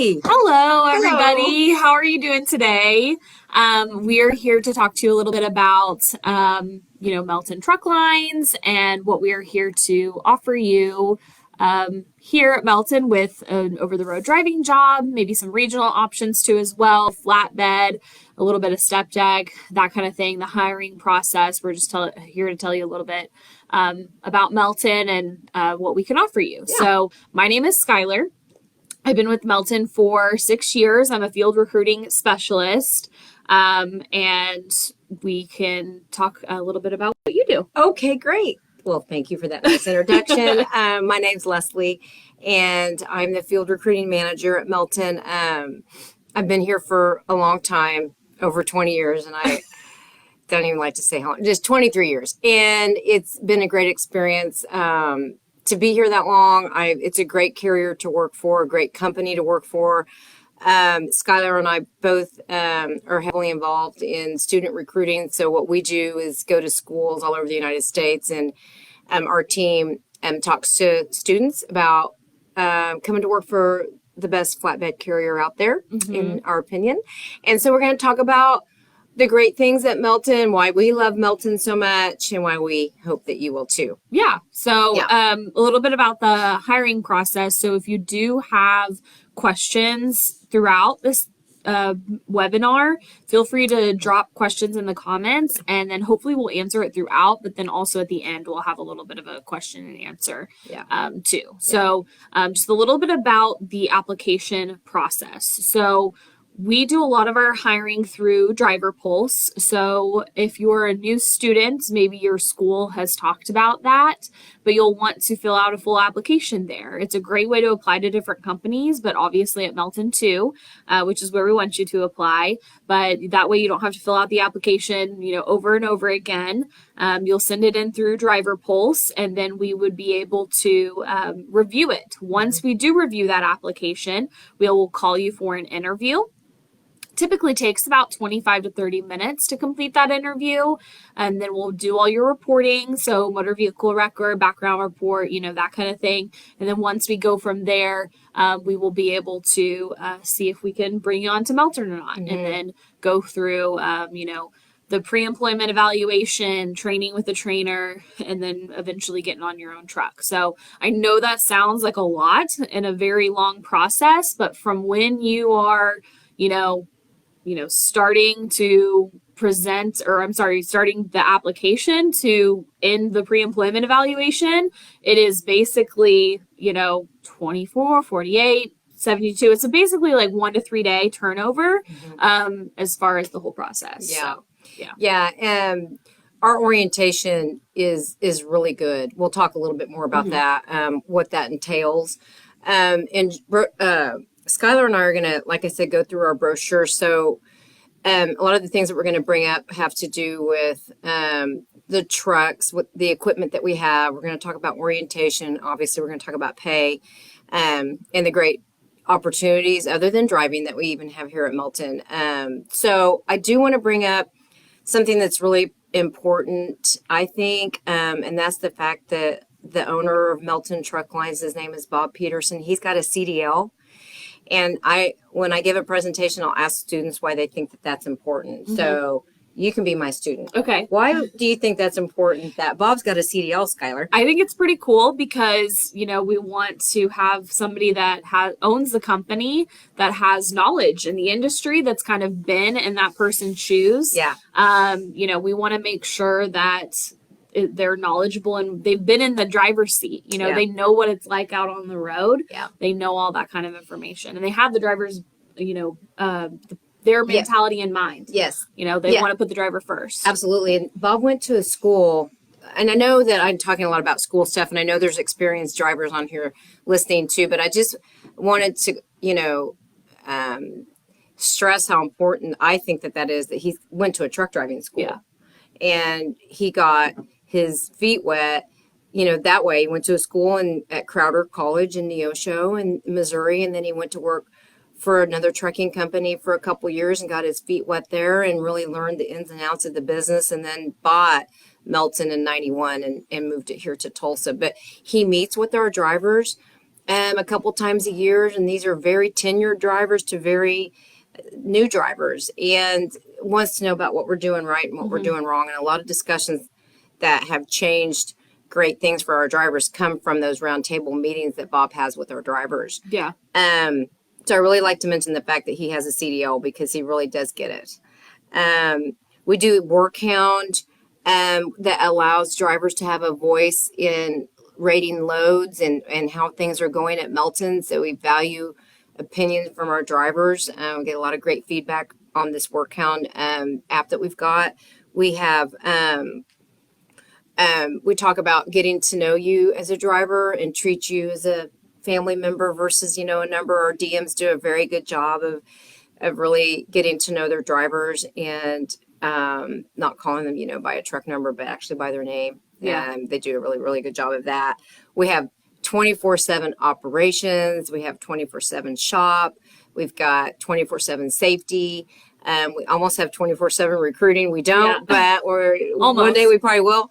Hello, everybody. How are you doing today? We are here to talk to you a little bit about, Melton Truck Lines and what we are here to offer you here at Melton with an over-the-road driving job, maybe some regional options too as well, flatbed, a little bit of step deck, that kind of thing, the hiring process. We're just here to tell you a little bit about Melton and what we can offer you. Yeah. So my name is Skylar. I've been with Melton for 6 years. I'm a field recruiting specialist, and we can talk a little bit about what you do. Okay, great. Well, thank you for that nice introduction. My name's Leslie, and I'm the field recruiting manager at Melton. I've been here for a long time, over 20 years, and I don't even like to say how long, just 23 years. And it's been a great experience. To be here that long, it's a great carrier to work for, a great company to work for. Skylar and I both are heavily involved in student recruiting. So what we do is go to schools all over the United States, and our team talks to students about coming to work for the best flatbed carrier out there, in our opinion. And so we're going to talk about the great things at Melton, why we love Melton so much, and why we hope that you will too. Yeah. So a little bit about the hiring process. So if you do have questions throughout this webinar, feel free to drop questions in the comments, and then hopefully we'll answer it throughout, but then also at the end we'll have a little bit of a question and answer too. So just a little bit about the application process. So we do a lot of our hiring through Driver Pulse. So if you're a new student, maybe your school has talked about that, but you'll want to fill out a full application there. It's a great way to apply to different companies, but obviously at Melton too, which is where we want you to apply. But that way you don't have to fill out the application, over and over again. You'll send it in through Driver Pulse, and then we would be able to review it. Once we do review that application, we will call you for an interview. Typically takes about 25 to 30 minutes to complete that interview, and then we'll do all your reporting, so motor vehicle record, background report, that kind of thing. And then once we go from there, we will be able to see if we can bring you on to Melton or not, and then go through, the pre-employment evaluation, training with the trainer, and then eventually getting on your own truck. So I know that sounds like a lot and a very long process, but from when you are, starting to starting the application to end the pre-employment evaluation, it is basically, 24, 48, 72. It's basically like 1 to 3 day turnover, as far as the whole process. Yeah. So, our orientation is really good. We'll talk a little bit more about that, what that entails. Skylar and I are going to, like I said, go through our brochure. So a lot of the things that we're going to bring up have to do with the trucks, with the equipment that we have. We're going to talk about orientation. Obviously, we're going to talk about pay and the great opportunities other than driving that we even have here at Melton. So I do want to bring up something that's really important, I think, and that's the fact that the owner of Melton Truck Lines, his name is Bob Peterson. He's got a CDL. And when I give a presentation, I'll ask students why they think that that's important. So you can be my student. Okay. Why do you think that's important that Bob's got a CDL, Skylar? I think it's pretty cool because, we want to have somebody that owns the company that has knowledge in the industry, that's kind of been in that person's shoes. Yeah. We want to make sure that they're knowledgeable and they've been in the driver's seat. They know what it's like out on the road. Yeah. They know all that kind of information, and they have the driver's, their mentality in mind. Yes. They want to put the driver first. Absolutely. And Bob went to a school, and I know that I'm talking a lot about school stuff, and I know there's experienced drivers on here listening too, but I just wanted to, stress how important I think that is, that he went to a truck driving school. Yeah. And he got his feet wet, that way. He went to a school at Crowder College in Neosho in Missouri, and then he went to work for another trucking company for a couple years and got his feet wet there and really learned the ins and outs of the business, and then bought Melton in 91 and moved it here to Tulsa. But he meets with our drivers a couple times a year, and these are very tenured drivers to very new drivers, and wants to know about what we're doing right and what we're doing wrong. And a lot of discussions that have changed great things for our drivers come from those roundtable meetings that Bob has with our drivers. Yeah. So I really like to mention the fact that he has a CDL because he really does get it. We do work hound that allows drivers to have a voice in rating loads and how things are going at Melton. So we value opinions from our drivers. We get a lot of great feedback on this work hound app that we've got. We have we talk about getting to know you as a driver and treat you as a family member versus, a number. Our DMs do a very good job of really getting to know their drivers and not calling them, by a truck number, but actually by their name. Yeah. They do a really, really good job of that. We have 24/7 operations. We have 24/7 shop. We've got 24/7 safety. We almost have 24/7 recruiting. We don't, but one day we probably will.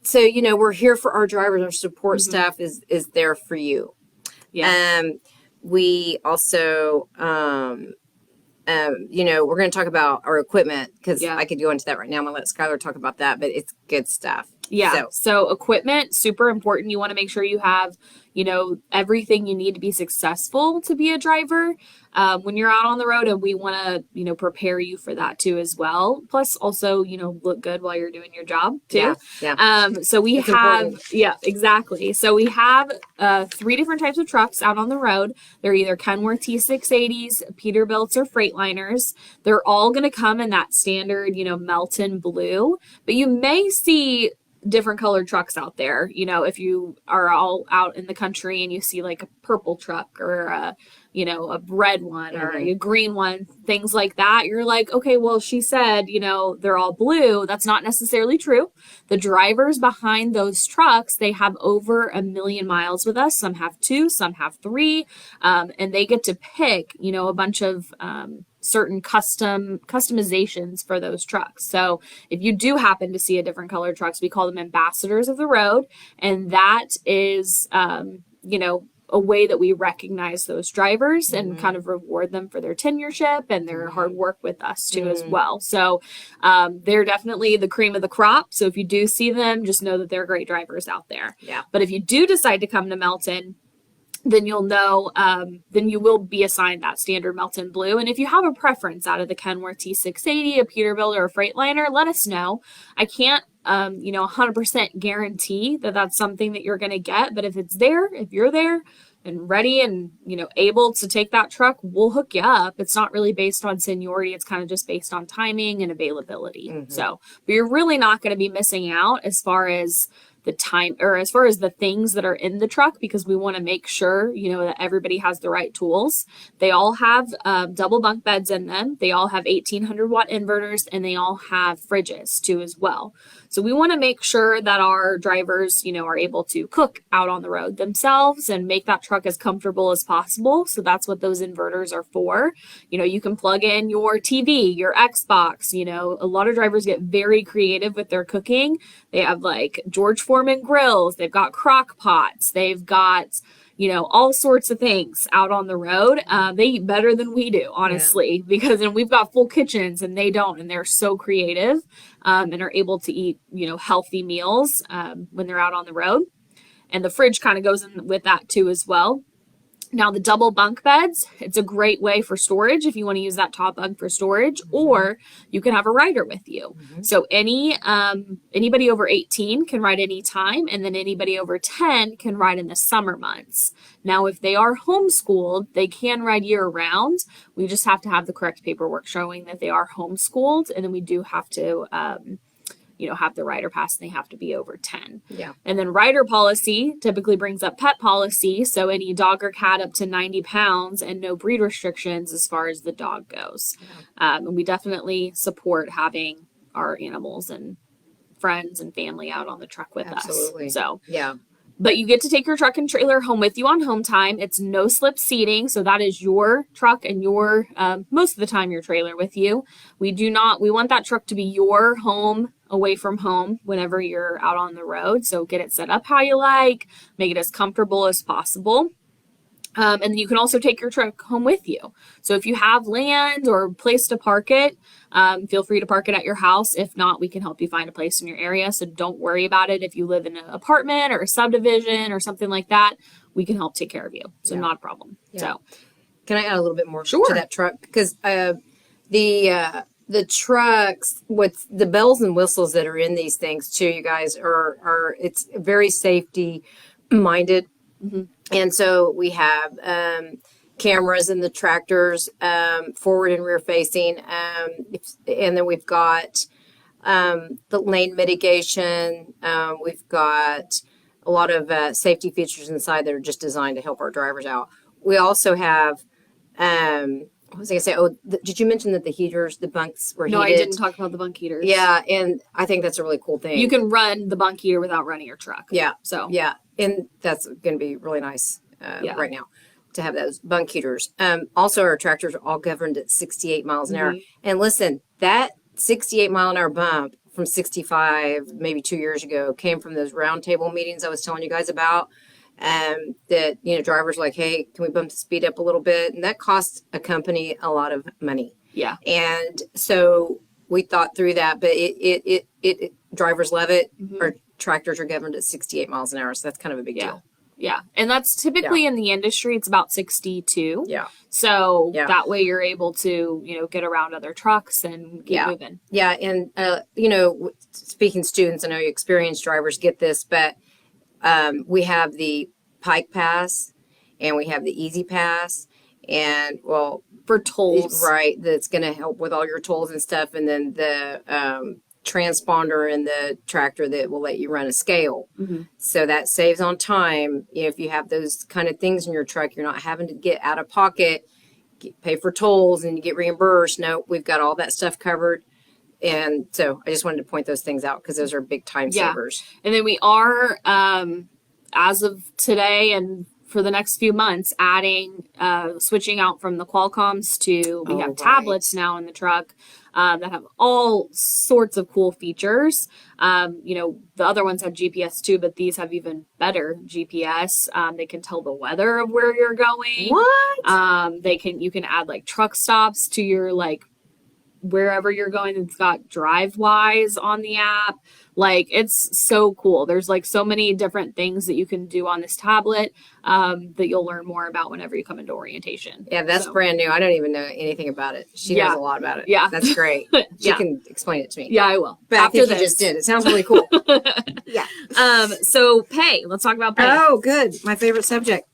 So, we're here for our drivers. Our support staff is there for you. Yeah. We also, we're going to talk about our equipment because I could go into that right now. I'm going to let Skylar talk about that, but it's good stuff. Yeah. So equipment, super important. You want to make sure you have, everything you need to be successful to be a driver when you're out on the road. And we want to, prepare you for that too as well. Plus also, look good while you're doing your job too. Yeah. So we have, exactly. So we have 3 different types of trucks out on the road. They're either Kenworth T680s, Peterbilts, or Freightliners. They're all going to come in that standard, Melton blue, but you may see different colored trucks out there. If you are all out in the country and you see like a purple truck or a red one or a green one, things like that, you're like, okay, well, she said, they're all blue. That's not necessarily true. The drivers behind those trucks, they have over 1 million miles with us. Some have 2, some have 3, and they get to pick, a bunch of certain customizations for those trucks. So if you do happen to see a different colored trucks, we call them ambassadors of the road. And that is, a way that we recognize those drivers and kind of reward them for their tenureship and their hard work with us too as well. So they're definitely the cream of the crop. So if you do see them, just know that they're great drivers out there. Yeah. But if you do decide to come to Melton, then you'll know, then you will be assigned that standard Melton blue. And if you have a preference out of the Kenworth T680, a Peterbilt, or a Freightliner, let us know. I can't, 100% guarantee that that's something that you're going to get. But if it's there, if you're there and ready and, able to take that truck, we'll hook you up. It's not really based on seniority. It's kind of just based on timing and availability. So, but you're really not going to be missing out as far as the time or as far as the things that are in the truck, because we want to make sure, that everybody has the right tools. They all have double bunk beds in them. They all have 1800 watt inverters, and they all have fridges too as well. So we want to make sure that our drivers, are able to cook out on the road themselves and make that truck as comfortable as possible. So that's what those inverters are for. You can plug in your TV, your Xbox. A lot of drivers get very creative with their cooking. They have like George Foreman grills. They've got crock pots. They've got, all sorts of things out on the road. They eat better than we do, honestly, because we've got full kitchens and they don't, and they're so creative and are able to eat, healthy meals when they're out on the road. And the fridge kind of goes in with that too as well. Now, the double bunk beds, it's a great way for storage if you want to use that top bunk for storage, or you can have a rider with you. So anybody over 18 can ride anytime, and then anybody over 10 can ride in the summer months. Now, if they are homeschooled, they can ride year round. We just have to have the correct paperwork showing that they are homeschooled, and then we do have to have the rider pass, and they have to be over 10. Yeah. And then rider policy typically brings up pet policy. So any dog or cat up to 90 pounds and no breed restrictions as far as the dog goes. And we definitely support having our animals and friends and family out on the truck with us. Absolutely. So yeah. But you get to take your truck and trailer home with you on home time. It's no slip seating, so that is your truck and your most of the time your trailer with you. We want that truck to be your home away from home whenever you're out on the road. So get it set up how you like, make it as comfortable as possible. And then you can also take your truck home with you. So if you have land or a place to park it, feel free to park it at your house. If not, we can help you find a place in your area. So don't worry about it. If you live in an apartment or a subdivision or something like that, we can help take care of you. So not a problem. Yeah. So can I add a little bit more to that truck? Because the trucks with the bells and whistles that are in these things too, you guys, are it's very safety minded. Mm-hmm. And so we have cameras in the tractors, forward and rear facing. And then we've got the lane mitigation. We've got a lot of safety features inside that are just designed to help our drivers out. We also have, what was I going to say? Oh, did you mention that the heaters, the bunks were heated? No, I didn't talk about the bunk heaters. Yeah, and I think that's a really cool thing. You can run the bunk heater without running your truck. Yeah. So. Yeah, and that's going to be really nice right now to have those bunk heaters. Also, our tractors are all governed at 68 miles an hour. And listen, that 68 mile an hour bump from 65 maybe 2 years ago came from those round table meetings I was telling you guys about. That, drivers like, hey, can we bump the speed up a little bit? And that costs a company a lot of money. Yeah. And so we thought through that, but it drivers love it. Mm-hmm. Our tractors are governed at 68 miles an hour. So that's kind of a big deal. Yeah. And that's typically in the industry, it's about 62. Yeah. So that way you're able to, get around other trucks and keep moving. Yeah. And, speaking students, I know experienced drivers get this, but we have the Pike Pass and we have the Easy Pass, and for tolls, right? That's going to help with all your tolls and stuff. And then the transponder in the tractor that will let you run a scale. Mm-hmm. So that saves on time. If you have those kind of things in your truck, you're not having to get out of pocket, pay for tolls, and you get reimbursed. No, we've got all that stuff covered. And so I just wanted to point those things out because those are big time savers. And then we are, as of today and for the next few months, switching out from the Qualcomms to we have tablets now in the truck that have all sorts of cool features. The other ones have GPS too, but these have even better GPS. They can tell the weather of where you're going. What? You can add like truck stops to your wherever you're going. It's got DriveWise on the app. It's so cool. There's so many different things that you can do on this tablet that you'll learn more about whenever you come into orientation. Yeah, that's brand new. I don't even know anything about it. She knows a lot about it. Yeah. That's great. She can explain it to me. Yeah, I will. But after I think you just did. It sounds really cool. Yeah. So pay. Let's talk about pay. Oh, good. My favorite subject.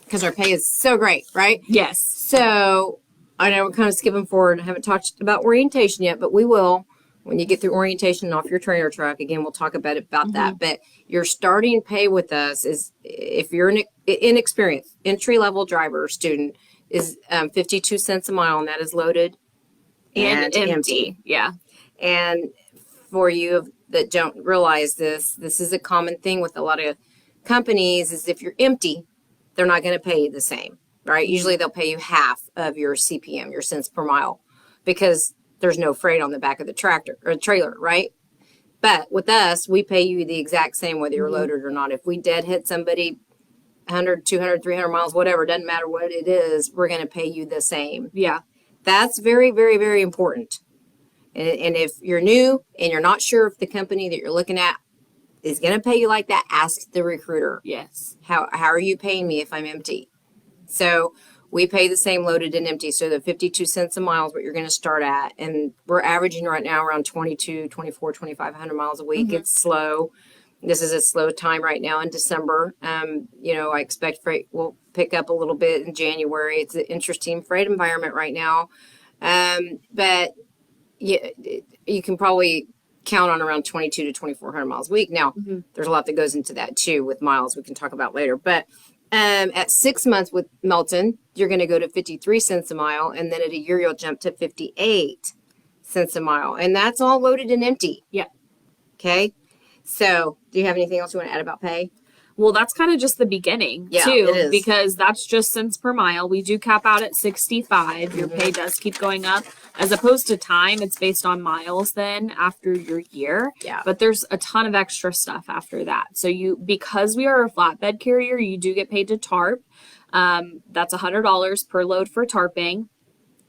Because our pay is so great, right? Yes. So I know we're kind of skipping forward. I haven't talked about orientation yet, but we will. When you get through orientation off your trailer truck, again, we'll talk about that. But your starting pay with us is, if you're an inexperienced entry-level driver student, is 52 cents a mile, and that is loaded and empty. Yeah. And for you that don't realize this is a common thing with a lot of companies, is if you're empty, they're not going to pay you the same, right? Usually they'll pay you half of your CPM, your cents per mile, because there's no freight on the back of the tractor or trailer, right? But with us, we pay you the exact same whether you're loaded or not. If we dead hit somebody 100, 200, 300 miles, whatever, doesn't matter what it is, we're going to pay you the same. Yeah. That's very, very, very important. And if you're new and you're not sure if the company that you're looking at is going to pay you like that, ask the recruiter. Yes. How are you paying me if I'm empty? So we pay the same loaded and empty. So the 52 cents a mile is what you're going to start at. And we're averaging right now around 22, 24, 2,500 miles a week. It's slow. This is a slow time right now in December. I expect freight will pick up a little bit in January. It's an interesting freight environment right now. But you can probably count on around 22 to 2,400 miles a week. Now, there's a lot that goes into that too with miles we can talk about later. But at 6 months with Melton, you're going to go to 53 cents a mile. And then at a year, you'll jump to 58 cents a mile. And that's all loaded and empty. Yeah. Okay. So do you have anything else you want to add about pay? Well, that's kind of just the beginning, Yeah, too, it is. because that's just cents per mile. We do cap out at 65. Your pay does keep going up. As opposed to time, it's based on miles then after your year. Yeah. But there's a ton of extra stuff after that. So because we are a flatbed carrier, you do get paid to tarp. That's $100 per load for tarping.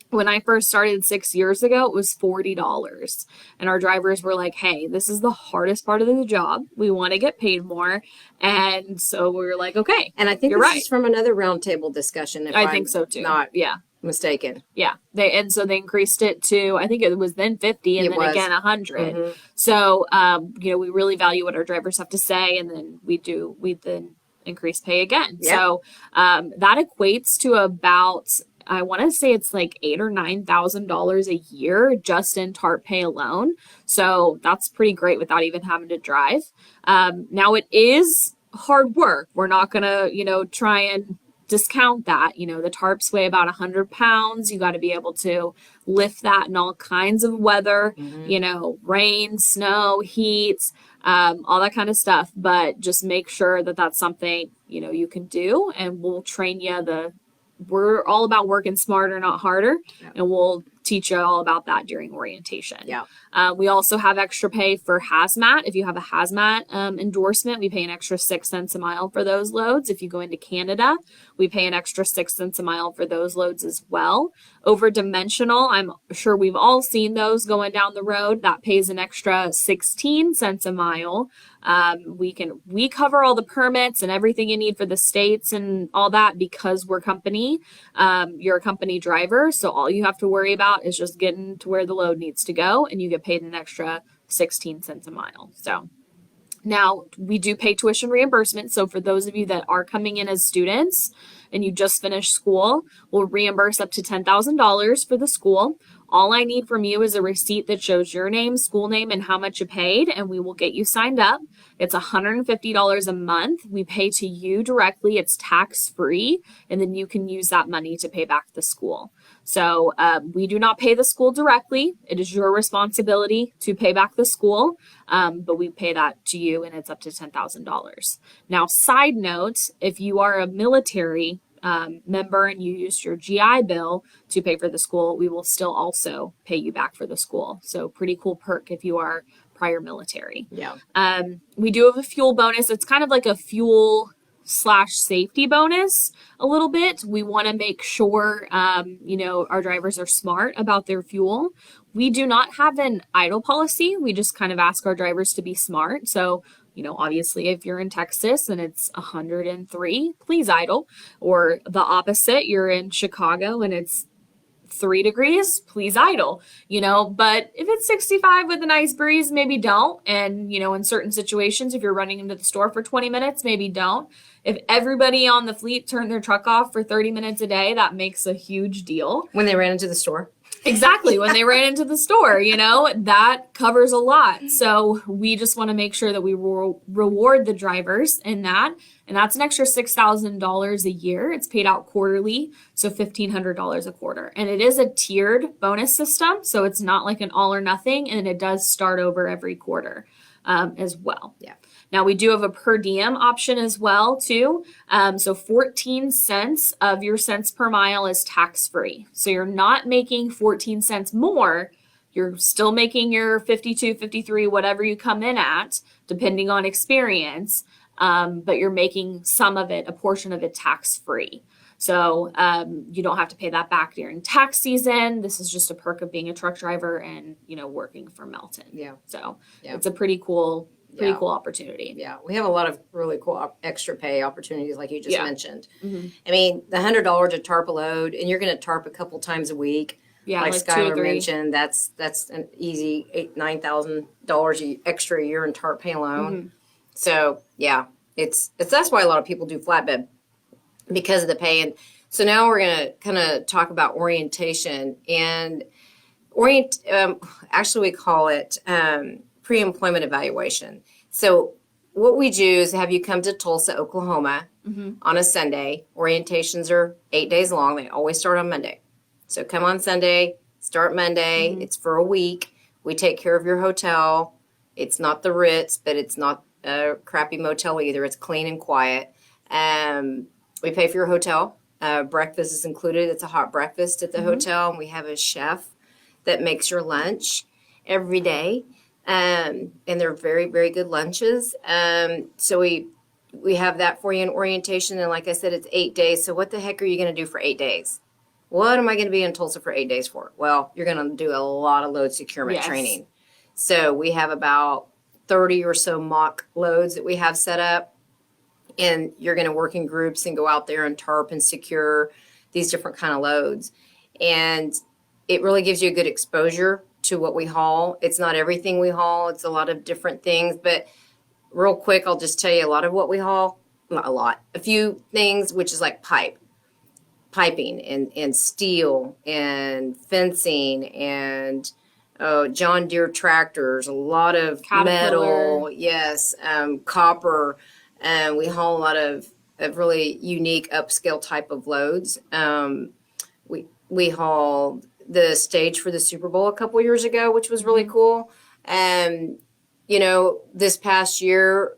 When I first started 6 years ago, it was $40. And our drivers were like, hey, this is the hardest part of the job. We want to get paid more. And so we were like, okay. And I think you're this right. is from another roundtable discussion. If I think so too. Not yeah. mistaken. Yeah. So they increased it to, I think it was then 50 and It then was. again 100. Mhm. So, we really value what our drivers have to say. And then we then increase pay again. Yep. So that equates to about, I want to say it's like $8,000 or $9,000 a year just in TARP pay alone. So that's pretty great without even having to drive. Now it is hard work. We're not going to, try and discount that. The tarps weigh about 100 pounds. You got to be able to lift that in all kinds of weather, rain, snow, heat, all that kind of stuff. But just make sure that that's something, you can do, and we'll train you we're all about working smarter, not harder. Yeah. And we'll teach you all about that during orientation. Yeah. We also have extra pay for hazmat. If you have a hazmat endorsement, we pay an extra 6 cents a mile for those loads. If you go into Canada, we pay an extra 6 cents a mile for those loads as well. Over dimensional, I'm sure we've all seen those going down the road. That pays an extra 16 cents a mile. We cover all the permits and everything you need for the states and all that because we're company. You're a company driver, so all you have to worry about is just getting to where the load needs to go, and you get paid an extra 16 cents a mile. So now we do pay tuition reimbursement. So for those of you that are coming in as students and you just finished school, we'll reimburse up to $10,000 for the school. All I need from you is a receipt that shows your name, school name, and how much you paid, and we will get you signed up. It's $150 a month. We pay to you directly. It's tax-free, and then you can use that money to pay back the school. So we do not pay the school directly. It is your responsibility to pay back the school, but we pay that to you, and it's up to $10,000. Now, side note, if you are a military member and you used your GI Bill to pay for the school, we will still also pay you back for the school. So pretty cool perk if you are prior military. Yeah. We do have a fuel bonus. It's kind of like a fuel / safety bonus a little bit. We want to make sure, our drivers are smart about their fuel. We do not have an idle policy. We just kind of ask our drivers to be smart. So obviously if you're in Texas and it's 103, please idle. Or the opposite, you're in Chicago and it's 3 degrees, please idle, but if it's 65 with a nice breeze, maybe don't. And, in certain situations, if you're running into the store for 20 minutes, maybe don't. If everybody on the fleet turned their truck off for 30 minutes a day, that makes a huge deal. When they ran into the store. Exactly. When they ran into the store, that covers a lot. So we just want to make sure that we reward the drivers in that. And that's an extra $6,000 a year. It's paid out quarterly, so $1,500 a quarter. And it is a tiered bonus system, so it's not like an all or nothing, and it does start over every quarter as well. Yeah. Now, we do have a per diem option as well, too. So 14 cents of your cents per mile is tax-free. So you're not making 14 cents more. You're still making your 52, 53, whatever you come in at, depending on experience. But you're making some of it, a portion of it, tax-free. So you don't have to pay that back during tax season. This is just a perk of being a truck driver and, working for Melton. Yeah. So Yeah. It's a pretty cool opportunity. Yeah, we have a lot of really cool extra pay opportunities, like you just mentioned. Mm-hmm. I mean, the $100 to tarp a load, and you're going to tarp a couple times a week. Yeah, like 2 or Skylar 3. mentioned, that's an easy $8,000-9,000 extra a year in tarp pay alone. Mm-hmm. So yeah, it's that's why a lot of people do flatbed, because of the pay. And so now we're going to kind of talk about orientation and actually we call it pre-employment evaluation. So what we do is have you come to Tulsa, Oklahoma on a Sunday. Orientations are 8 days long. They always start on Monday. So come on Sunday, start Monday. It's for a week. We take care of your hotel. It's not the Ritz, but it's not a crappy motel either. It's clean and quiet. We pay for your hotel. Breakfast is included. It's a hot breakfast at the hotel, and we have a chef that makes your lunch every day. And they're very, very good lunches. So we have that for you in orientation. And like I said, it's 8 days. So what the heck are you going to do for 8 days? What am I going to be in Tulsa for 8 days for? Well, you're going to do a lot of load securement training. So we have about 30 or so mock loads that we have set up. And you're going to work in groups and go out there and tarp and secure these different kind of loads. And it really gives you a good exposure to what we haul. It's not everything we haul. It's a lot of different things. But real quick, I'll just tell you a lot of what we haul. Not a lot. A few things, which is like piping and steel and fencing and John Deere tractors, a lot of metal, yes, copper. We haul a lot of really unique upscale type of loads. We hauled the stage for the Super Bowl a couple years ago, which was really cool. This past year,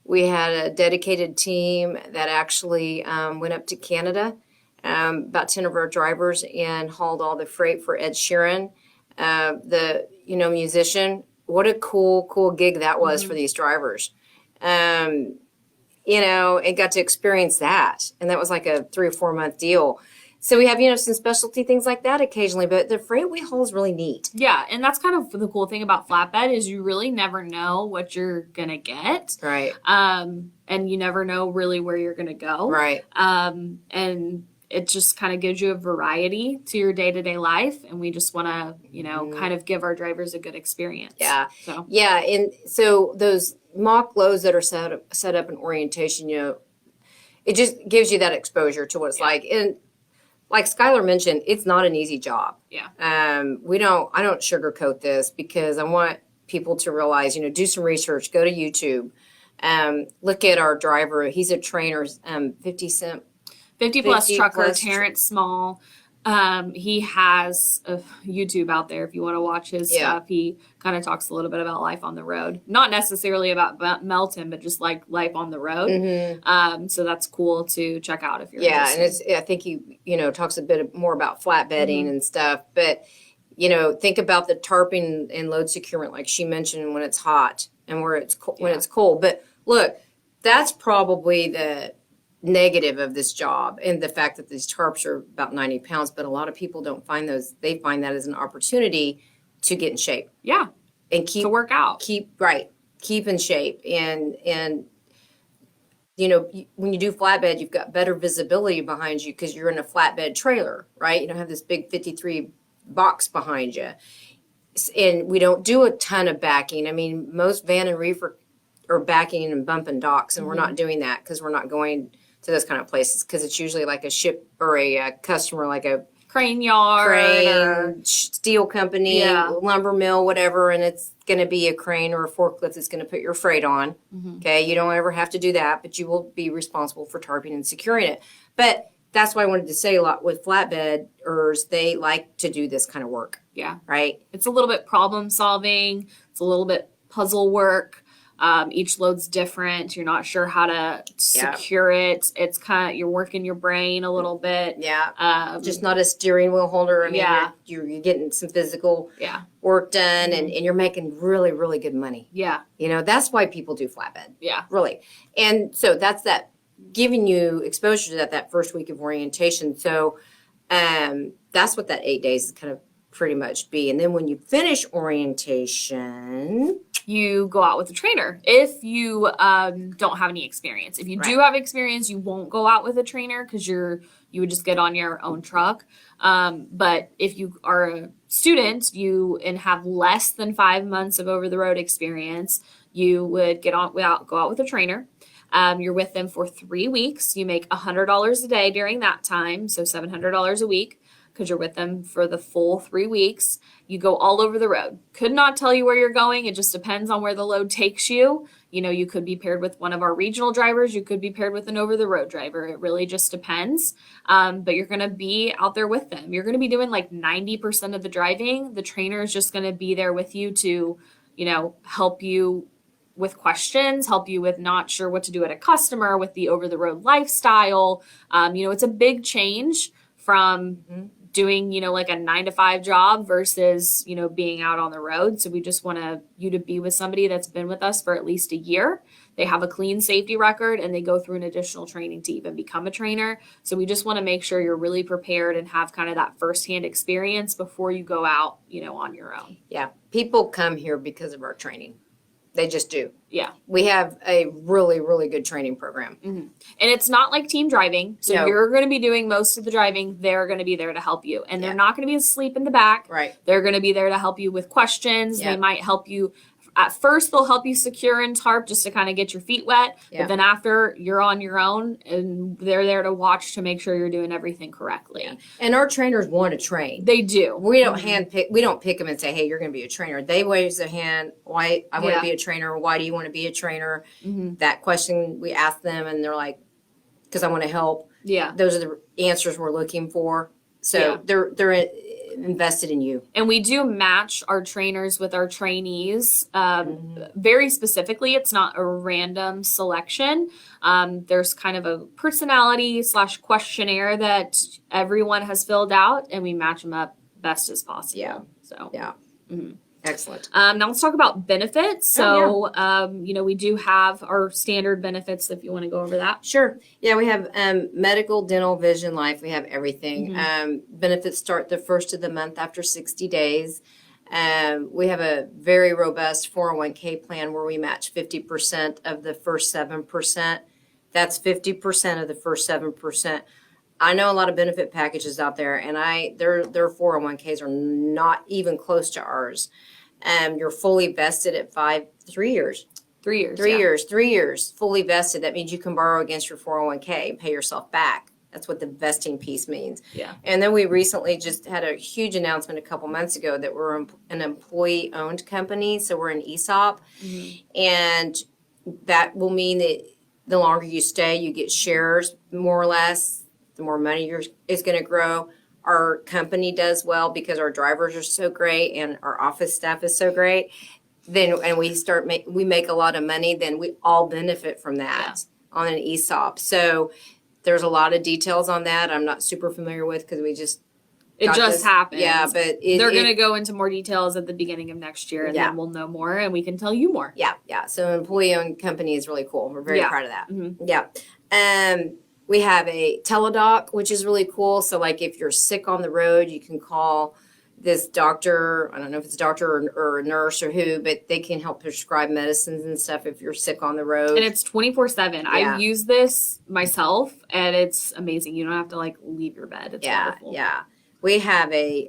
we had a dedicated team that actually went up to Canada, about 10 of our drivers, and hauled all the freight for Ed Sheeran, the musician. What a cool gig that was for these drivers. And got to experience that. And that was like a 3 or 4 month deal. So we have, some specialty things like that occasionally, but the freight we haul is really neat. Yeah, and that's kind of the cool thing about flatbed is you really never know what you're going to get. Right. And you never know really where you're going to go. Right. And it just kind of gives you a variety to your day-to-day life, and we just want to, kind of give our drivers a good experience. Yeah. Yeah, and so those mock loads that are set up in orientation, it just gives you that exposure to what it's like. And like Skylar mentioned, it's not an easy job. Yeah. I don't sugarcoat this because I want people to realize, do some research, go to YouTube, look at our driver. He's a trainer, 50 plus trucker, Terrence Small. He has a YouTube out there if you want to watch his stuff. He kind of talks a little bit about life on the road. Not necessarily about Melton, but just like life on the road. Mm-hmm. So that's cool to check out if you're interested. And I think he, talks a bit more about flatbedding and stuff. But, think about the tarping and load securement, like she mentioned, when it's hot and when it's cold. But look, that's probably the negative of this job, and the fact that these tarps are about 90 pounds, but a lot of people don't find those. They find that as an opportunity to get in shape. Yeah. And to work out. Keep in shape. And when you do flatbed, you've got better visibility behind you because you're in a flatbed trailer, right? You don't have this big 53 box behind you. And we don't do a ton of backing. I mean, most van and reefer are backing and bumping docks, and we're not doing that because we're not going to those kind of places, because it's usually like a ship or a customer, like a crane yard, steel company, lumber mill, whatever, and it's going to be a crane or a forklift that's going to put your freight on. Okay, you don't ever have to do that, but you will be responsible for tarping and securing it. But that's why I wanted to say a lot with flatbedders, they like to do this kind of work. Yeah. Right? It's a little bit problem solving. It's a little bit puzzle work. Each load's different. You're not sure how to secure it. It's kind of, you're working your brain a little bit. Yeah. Just not a steering wheel holder. I mean, you're getting some physical work done, and you're making really, really good money. Yeah. That's why people do flatbed. Yeah. Really. And so that's that, giving you exposure to that first week of orientation. So that's what that 8 days is kind of pretty much be. And then when you finish orientation, you go out with a trainer. If you don't have any experience, if you do have experience, you won't go out with a trainer because you would just get on your own truck. But if you are a student, and have less than 5 months of over the road experience, you would go out with a trainer. You're with them for 3 weeks. You make $100 a day during that time, so $700 a week, because you're with them for the full 3 weeks. You go all over the road. Could not tell you where you're going. It just depends on where the load takes you. You could be paired with one of our regional drivers. You could be paired with an over-the-road driver. It really just depends. But you're going to be out there with them. You're going to be doing like 90% of the driving. The trainer is just going to be there with you to, help you with questions, help you with not sure what to do at a customer, with the over the road lifestyle. It's a big change from doing, like a 9 to 5 job versus, being out on the road. So we just want you to be with somebody that's been with us for at least a year. They have a clean safety record and they go through an additional training to even become a trainer. So we just want to make sure you're really prepared and have kind of that firsthand experience before you go out, on your own. Yeah. People come here because of our training. They just do. Yeah. We have a really, really good training program. Mm-hmm. And it's not like team driving. So you're going to be doing most of the driving. They're going to be there to help you. And they're not going to be asleep in the back. Right. They're going to be there to help you with questions. They might help you. At first, they'll help you secure in tarp just to kind of get your feet wet. Yeah. But then after, you're on your own, and they're there to watch to make sure you're doing everything correctly. Yeah. And our trainers want to train. They do. We don't we don't pick them and say, hey, you're going to be a trainer. They raise their hand. Why I want to be a trainer. Why do you want to be a trainer? Mm-hmm. That question we ask them, and they're like, because I want to help. Yeah. Those are the answers we're looking for. So they're invested in you. And we do match our trainers with our trainees very specifically. It's not a random selection. There's kind of a personality / questionnaire that everyone has filled out, and we match them up best as possible. Yeah. So yeah. Mm-hmm. Excellent. Now let's talk about benefits. So, we do have our standard benefits if you want to go over that. Sure. Yeah, we have medical, dental, vision, life. We have everything. Mm-hmm. Benefits start the first of the month after 60 days. We have a very robust 401k plan where we match 50% of the first 7%. That's 50% of the first 7%. I know a lot of benefit packages out there, and their 401ks are not even close to ours. You're fully vested at 3 years. 3 years. 3 years. 3 years fully vested. That means you can borrow against your 401k and pay yourself back. That's what the vesting piece means. Yeah. And then we recently just had a huge announcement a couple months ago that we're an employee-owned company, so we're an ESOP, and that will mean that the longer you stay, you get shares more or less. The more money is going to grow. Our company does well because our drivers are so great and our office staff is so great. And we make a lot of money. Then we all benefit from that on an ESOP. So there's a lot of details on that. I'm not super familiar with because it just happened. Yeah, but they're going to go into more details at the beginning of next year, and then we'll know more and we can tell you more. Yeah, yeah. So an employee-owned company is really cool. We're very proud of that. Mm-hmm. Yeah. We have a teledoc, which is really cool. So, like, if you're sick on the road, you can call this doctor. I don't know if it's a doctor or a nurse or who, but they can help prescribe medicines and stuff if you're sick on the road. And it's 24/7. Yeah. I've used this myself, and it's amazing. You don't have to, leave your bed. It's wonderful. Yeah. We have a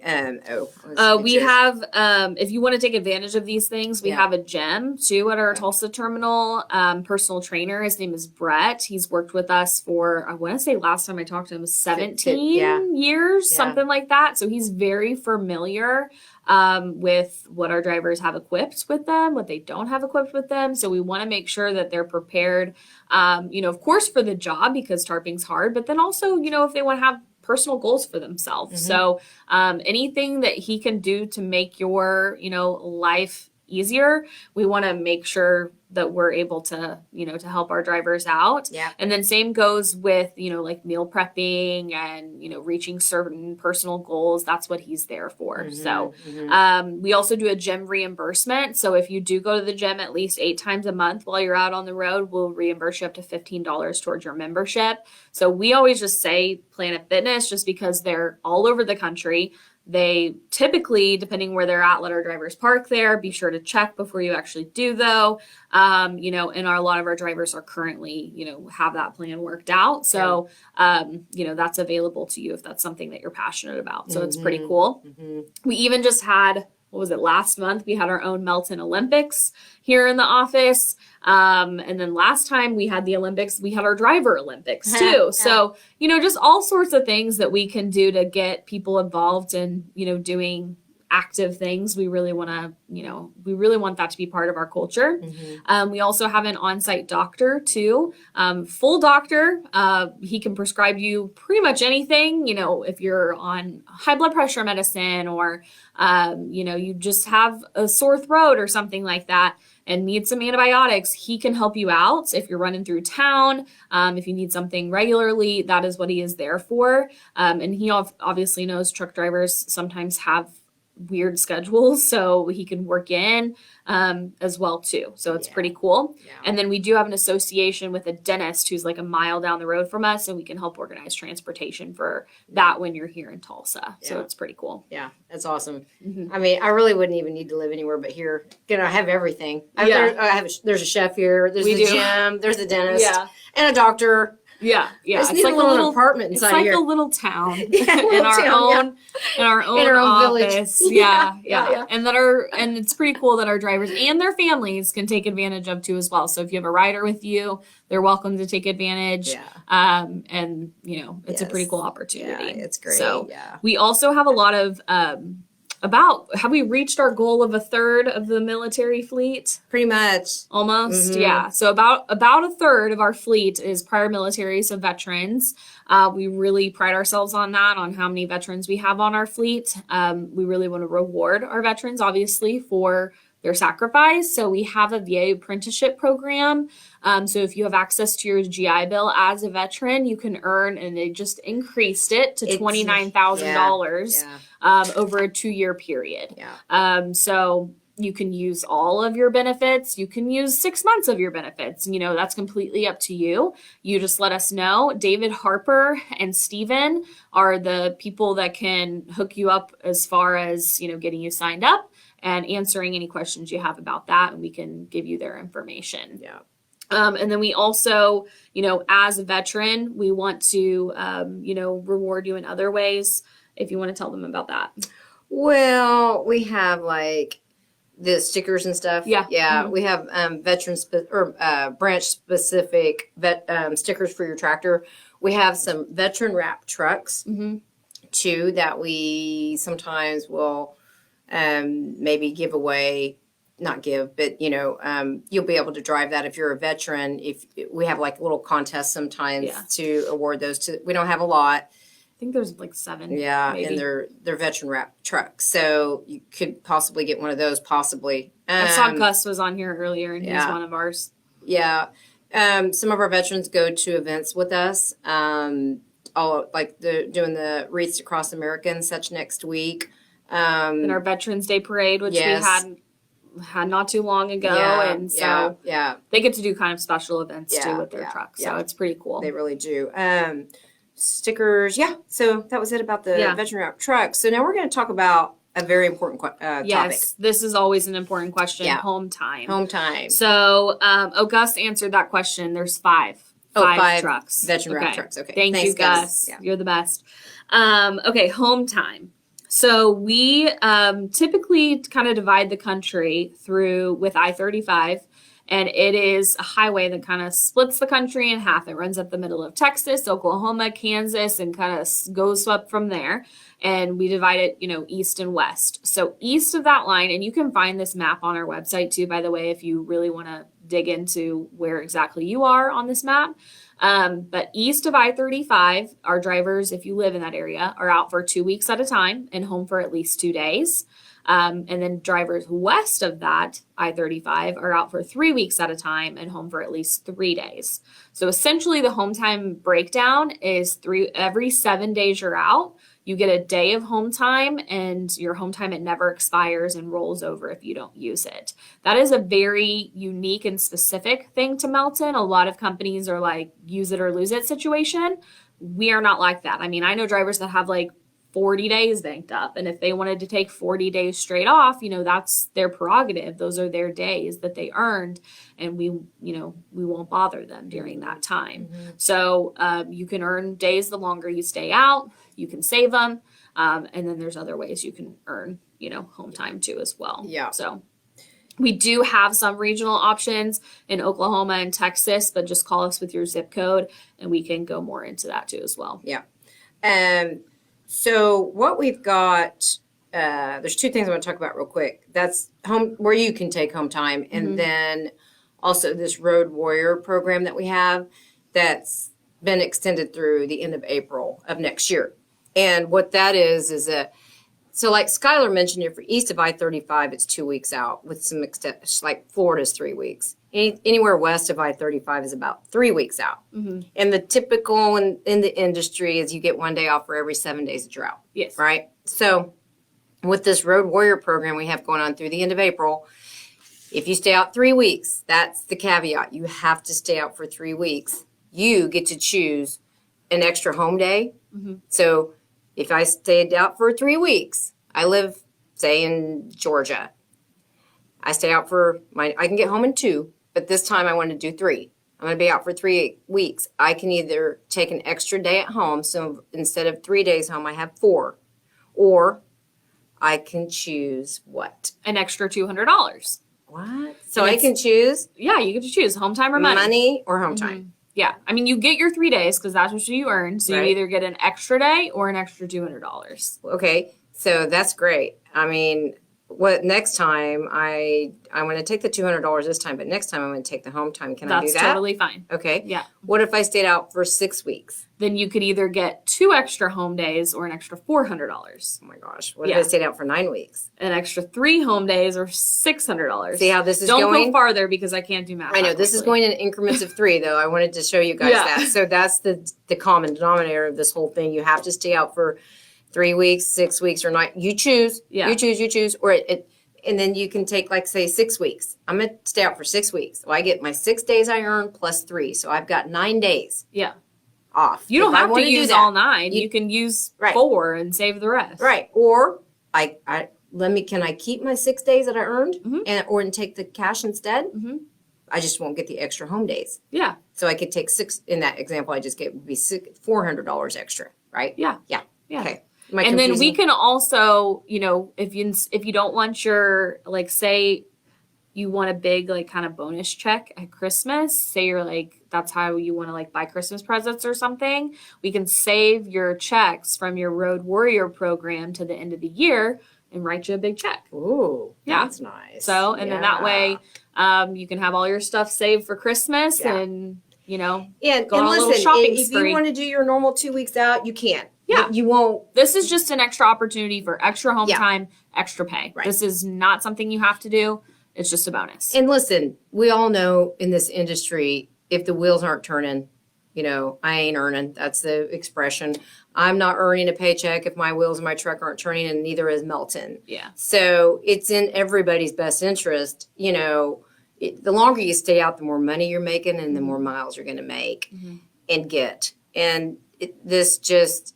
if you want to take advantage of these things, we have a gym too at our Tulsa terminal. Personal trainer. His name is Brett. He's worked with us for, I want to say last time I talked to him was 17 years, something like that. So he's very familiar with what our drivers have equipped with them, what they don't have equipped with them. So we want to make sure that they're prepared, of course for the job because tarping's hard, but then also, if they want to have personal goals for themselves. Mm-hmm. So anything that he can do to make your, life easier, we want to make sure that we're able to, to help our drivers out. Yeah. And then same goes with, meal prepping and, reaching certain personal goals. That's what he's there for. Mm-hmm. So we also do a gym reimbursement. So if you do go to the gym at least 8 times a month while you're out on the road, we'll reimburse you up to $15 towards your membership. So we always just say Planet Fitness just because they're all over the country. They typically, depending where they're at, let our drivers park there. Be sure to check before you actually do, though. And a lot of our drivers are currently, have that plan worked out. So, that's available to you if that's something that you're passionate about. So it's pretty cool. Mm-hmm. We even just had, last month? We had our own Melton Olympics here in the office. And then last time we had the Olympics, we had our driver Olympics too. So, just all sorts of things that we can do to get people involved in, doing active things. We really want that to be part of our culture. Mm-hmm. We also have an on-site doctor too, full doctor. He can prescribe you pretty much anything, if you're on high blood pressure medicine or, you just have a sore throat or something like that. and need some antibiotics, he can help you out. If you're running through town, if you need something regularly, that is what he is there for. And he obviously knows truck drivers sometimes have weird schedules, so he can work in as well too. So it's pretty cool. Yeah. And then we do have an association with a dentist who's like a mile down the road from us, and we can help organize transportation for that when you're here in Tulsa. So it's pretty cool. Yeah, that's awesome. Mm-hmm. I mean, I really wouldn't even need to live anywhere but here. I have everything. There's a chef here. There's gym. There's a dentist. Yeah. And a doctor. Yeah. I just need a little apartment inside here. It's like here. a little town in our own village. office. Yeah. And it's pretty cool that our drivers and their families can take advantage of too as well. So if you have a rider with you, they're welcome to take advantage. Yeah. And it's a pretty cool opportunity. Yeah, it's great. So we also have a lot of have we reached our goal of a third of the military fleet? Pretty much. Almost, yeah. So about a third of our fleet is prior military, so veterans. We really pride ourselves on that, on how many veterans we have on our fleet. We really want to reward our veterans, obviously, for their sacrifice. So we have a VA apprenticeship program. So if you have access to your GI Bill as a veteran, you can earn, and they just increased it to $29,000 over a 2-year period. Yeah. So you can use all of your benefits. You can use 6 months of your benefits. That's completely up to you. You just let us know. David Harper and Steven are the people that can hook you up as far as, getting you signed up and answering any questions you have about that, and we can give you their information. Yeah. And then we also, as a veteran, we want to, reward you in other ways. If you want to tell them about that. Well, we have like the stickers and stuff. Yeah. Yeah. Mm-hmm. We have branch specific stickers for your tractor. We have some veteran wrap trucks too that we sometimes will maybe give away. Not give, but you'll be able to drive that if you're a veteran. If we have like little contests sometimes to award those to, we don't have a lot. I think there's like 7. Yeah, maybe. and they're veteran wrap trucks, so you could possibly get one of those. Possibly. I saw Gus was on here earlier, and he's one of ours. Yeah, some of our veterans go to events with us. All like doing the Wreaths Across America and such next week. And our Veterans Day Parade, which we had not too long ago, and so they get to do kind of special events too with their trucks. So it's pretty cool. They really do. Stickers, so that was it about the veteran wrap truck. So now we're going to talk about a very important topic. Yes, this is always an important question. Home time. So Gus answered that question. There's five trucks, veteran wrap trucks. Okay, thanks, you Gus. You're the best. Okay, home time. So we typically kind of divide the country with I-35, and it is a highway that kind of splits the country in half. It runs up the middle of Texas, Oklahoma, Kansas, and kind of goes up from there. And we divide it, east and west. So east of that line, and you can find this map on our website too, by the way, if you really want to dig into where exactly you are on this map. But east of I-35, our drivers, if you live in that area, are out for 2 weeks at a time and home for at least 2 days. And then drivers west of that I-35 are out for 3 weeks at a time and home for at least 3 days. So essentially the home time breakdown is every 7 days you're out, you get a day of home time, and your home time, it never expires and rolls over if you don't use it. That is a very unique and specific thing to Melton. A lot of companies are like use it or lose it situation. We are not like that. I mean, I know drivers that have like 40 days banked up, and if they wanted to take 40 days straight off, that's their prerogative. Those are their days that they earned, and we won't bother them during that time. So you can earn days the longer you stay out. You can save them, and then there's other ways you can earn home time too as well. So we do have some regional options in Oklahoma and Texas, but just call us with your zip code and we can go more into that too as well. So what we've got, there's 2 things I want to talk about real quick. That's home where you can take home time, and then also this Road Warrior program that we have that's been extended through the end of April of next year. And what that is that So like Skylar mentioned, if you're east of I-35, it's 2 weeks out with some extent, like Florida's 3 weeks. Anywhere west of I-35 is about 3 weeks out. Mm-hmm. And the typical in the industry is you get 1 day off for every 7 days of drought. Yes. Right? So with this Road Warrior program we have going on through the end of April, if you stay out 3 weeks, that's the caveat. You have to stay out for 3 weeks. You get to choose an extra home day. Mm-hmm. So if I stayed out for 3 weeks, I live, say, in Georgia. I stay out I can get home in 2, but this time I want to do 3. I'm going to be out for 3 weeks. I can either take an extra day at home. So instead of 3 days home, I have 4. Or I can choose what? An extra $200. What? So I can choose? Yeah, you get to choose home time or money. Money or home time. Mm-hmm. Yeah. I mean, you get your 3 days because that's what you earn. So Right. you either get an extra day or an extra $200. Okay, so that's great. I mean, what next time I'm going to take the $200 this time, but next time I'm going to take the home time. Can I do That's that? totally fine. Okay. Yeah. What if I stayed out for 6 weeks? Then you could either get 2 extra home days or an extra $400. Oh my gosh. What Yeah. if I stayed out for 9 weeks? An extra 3 home days or $600. See how this is Don't going? go farther because I can't do math. I know that this is quickly. going in increments of 3, though. I wanted to show you guys Yeah. that. So that's the common denominator of this whole thing. You have to stay out for 3 weeks, 6 weeks, or 9. You choose. Yeah. You choose. Or and then you can take, like, say, 6 weeks. I'm going to stay out for 6 weeks. So I get my 6 days I earn plus 3. So I've got 9 days Yeah. off. You don't If I have to wanna do use that. all 9. You- You can use Right. 4 and save the rest. Right. Or can I keep my 6 days that I earned Mhm. or take the cash instead? Mm-hmm. I just won't get the extra home days. Yeah. So I could take 6 in that example I just gave would be $400 extra, right? Yeah. Yeah. Yeah. Okay. Am I And then we confusing? can also, if you don't want your, like, say you want a big, like, kind of bonus check at Christmas, say you're like, that's how you want to, like, buy Christmas presents or something, we can save your checks from your Road Warrior program to the end of the year and write you a big check. Ooh, Yeah. that's nice. So, and then that way, you can have all your stuff saved for Christmas Yeah. and, And go on a little listen, shopping if spree. you want to do your normal 2 weeks out, you can. Yeah. You won't. this is just an extra opportunity for extra home Yeah. time, extra pay. Right. This is not something you have to do. It's just a bonus. And listen, we all know in this industry, if the wheels aren't turning, I ain't earning. That's the expression. I'm not earning a paycheck if my wheels in my truck aren't turning, and neither is Melton. Yeah. So it's in everybody's best interest. The longer you stay out, the more money you're making and the more miles you're going to make and get. And this just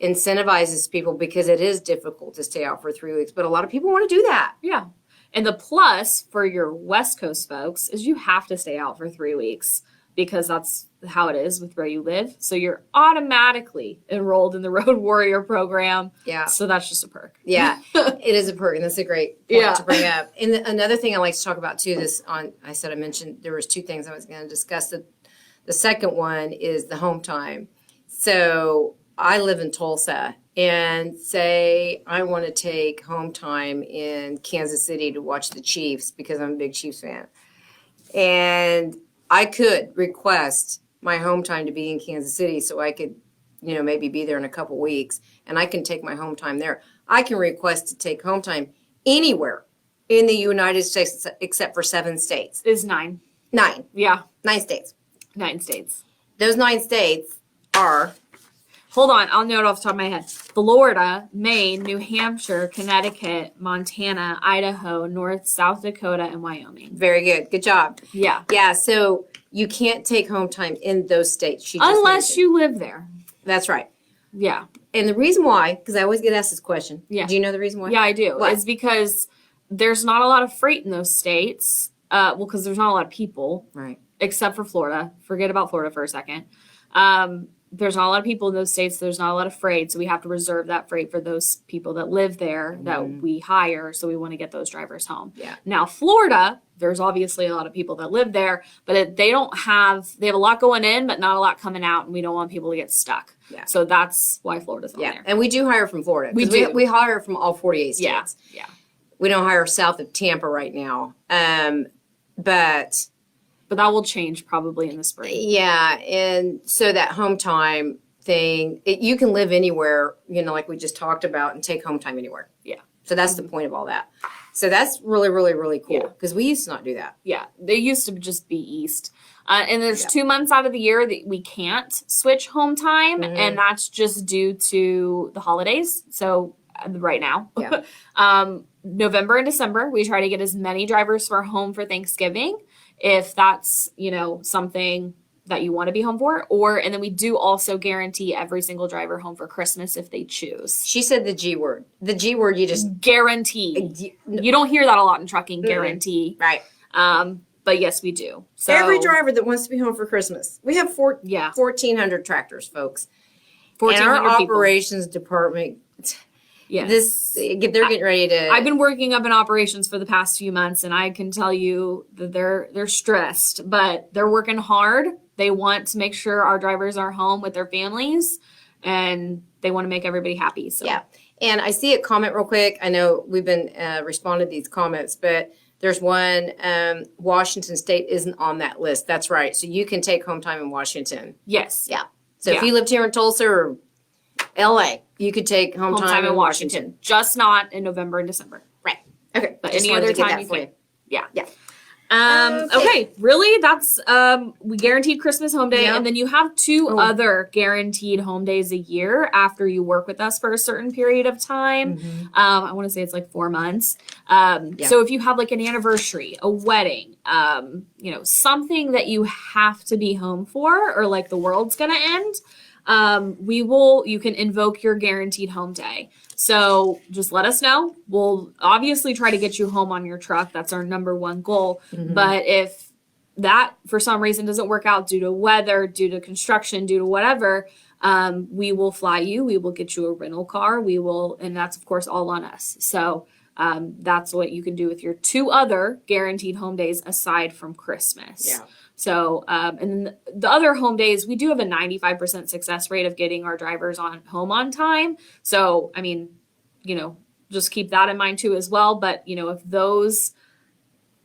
incentivizes people because it is difficult to stay out for 3 weeks. But a lot of people want to do that. Yeah. And the plus for your West Coast folks is you have to stay out for 3 weeks because that's how it is with where you live. So you're automatically enrolled in the Road Warrior program. Yeah. So that's just a perk. Yeah, it is a perk, and that's a great point Yeah. to bring up. And another thing I like to talk about too, I mentioned there was 2 things I was going to discuss. The second one is the home time. So I live in Tulsa, and say I want to take home time in Kansas City to watch the Chiefs because I'm a big Chiefs fan, and I could request my home time to be in Kansas City so I could, maybe be there in a couple weeks, and I can take my home time there. I can request to take home time anywhere in the United States except for 7 states. Is 9. 9. Yeah. 9 states. 9 states. Those 9 states are, Hold on. I'll know it off the top of my head. Florida, Maine, New Hampshire, Connecticut, Montana, Idaho, South Dakota, and Wyoming. very good. Good job. Yeah. Yeah, so you can't take home time in those states. She just Unless mentioned. you live there. That's right. Yeah. And the reason why, because I always get asked this question. Yeah. Do you know the reason why? Yeah, I do. What? It's because there's not a lot of freight in those states. Because there's not a lot of people, Right. except for Florida. Forget about Florida for a second. There's not a lot of people in those states. There's not a lot of freight. So we have to reserve that freight for those people that live there that we hire. So we want to get those drivers home. Yeah. Now, Florida, there's obviously a lot of people that live there, but they have a lot going in, but not a lot coming out. And we don't want people to get stuck. Yeah. So that's why Florida's on Yeah. there. And we do hire from Florida. We 'cause do. We hire from all 48 Yeah. states. Yeah. We don't hire south of Tampa right now. But But that will change probably in the spring. yeah, and so that home time, thing. You can live anywhere, like we just talked about, and take home time anywhere. Yeah. So that's the point of all that. So that's really, really, really cool because we used to not do that. Yeah. They used to just be East. And there's 2 months out of the year that we can't switch home time, and that's just due to the holidays. So right now, November and December, we try to get as many drivers for home for Thanksgiving, if that's, something that you want to be home for, and then we do also guarantee every single driver home for Christmas if they choose. She said the G word. The G word, you just guarantee. You don't hear that a lot in trucking, guarantee. Right. But yes, we do. So every driver that wants to be home for Christmas. We have 1,400 tractors, folks. 1,400 and our people. Operations department. Yes. They're getting ready to. I've been working up in operations for the past few months, and I can tell you that they're stressed, but they're working hard. They want to make sure our drivers are home with their families, and they want to make everybody happy. So yeah. And I see a comment real quick. I know we've been responding to these comments, but there's one, Washington State isn't on that list. That's right. So you can take home time in Washington. Yes. Yeah. So if you lived here in Tulsa or LA, you could take home time in Washington. Just not in November and December. Right. Okay. But any other time you can. Yeah. Yeah. Okay. Really, that's we guaranteed Christmas home day, and then you have 2 other guaranteed home days a year after you work with us for a certain period of time. I want to say it's like 4 months. So if you have like an anniversary, a wedding, something that you have to be home for, or like the world's gonna end, you can invoke your guaranteed home day. So just let us know. We'll obviously try to get you home on your truck. That's our number one goal. But if that for some reason doesn't work out due to weather, due to construction, due to whatever, we will fly you. We will get you a rental car. And that's of course all on us. So that's what you can do with your 2 other guaranteed home days aside from Christmas. Yeah. So, and then the other home days, we do have a 95% success rate of getting our drivers home on time. So, I mean, just keep that in mind too as well. But, if those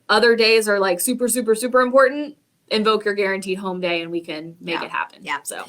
other days are like super, super, super important, invoke your guaranteed home day and we can make it happen. Yeah. So